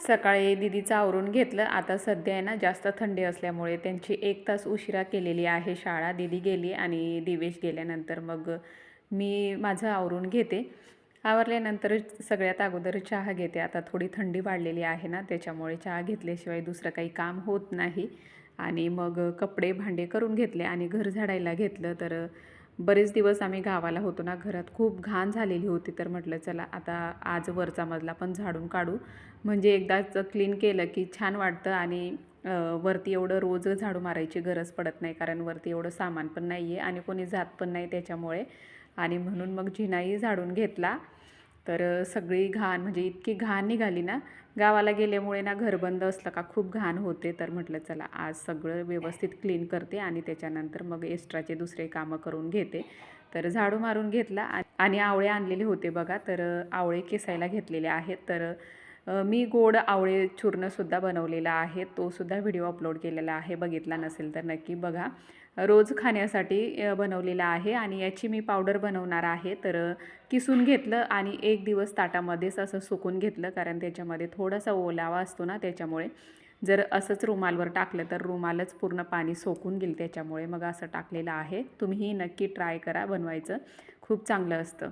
सकाळी दीदीचं आवरून घेतलं. आता सध्या आहे ना जास्त थंडी असल्यामुळे त्यांची 1 तास उशिरा केलेली आहे शाळा. दीदी गेली आणि दिवेश गेल्यानंतर मग मी माझं आवरून घेते. आवरल्यानंतर सगळ्यात अगोदर चहा घेते. आता थोडी थंडी वाढलेली आहे ना, त्याच्यामुळे चहा घेतल्याशिवाय दुसरं काही काम होत नाही. आणि मग कपडे भांडे करून घेतले आणि घर झाडायला घेतलं. तर बरेच दिवस आम्ही गावाला होतो ना, घरात खूप घाण झालेली होती. तर म्हटलं चला आता आज वरचा मजला पण झाडून काढू. म्हणजे एकदाच क्लीन केलं की छान वाटतं आणि वरती एवढं रोज झाडू मारायची गरज पडत नाही, कारण वरती एवढं सामान पण नाही आहे आणि कोणी जात पण नाही त्याच्यामुळे. आणि म्हणून मग जिनाही झाडून घेतला. तर सगळी घाण म्हणजे इतकी घाण निघाली ना, गावाला गेल्यामुळे ना घर बंद असलं का खूप घाण होते. तर म्हटलं चला आज सगळं व्यवस्थित क्लीन करते आणि त्याच्यानंतर मग एक्स्ट्राचे दुसरे कामं करून घेते. तर झाडू मारून घेतला आणि आवळे आणलेले होते बघा. तर आवळे केसायला घेतलेले आहेत. तर मी गोड आवळे चूर्णसुद्धा बनवलेला आहे. तोसुद्धा व्हिडिओ अपलोड केलेला आहे. बघितला नसेल तर नक्की बघा. रोज खाण्यासाठी बनवलेला आहे आणि याची मी पावडर बनवणार आहे. तर किसून घेतलं आणि 1 दिवस ताटामध्येच असं सुकून घेतलं, कारण त्याच्यामध्ये थोडासा ओलावा असतो ना, त्याच्यामुळे जर असंच रुमालवर टाकलं तर रुमालच पूर्ण पाणी सोकून गेईल, त्याच्यामुळे मग असं टाकलेलं आहे. तुम्हीही नक्की ट्राय करा बनवायचं, खूप चांगलं असतं.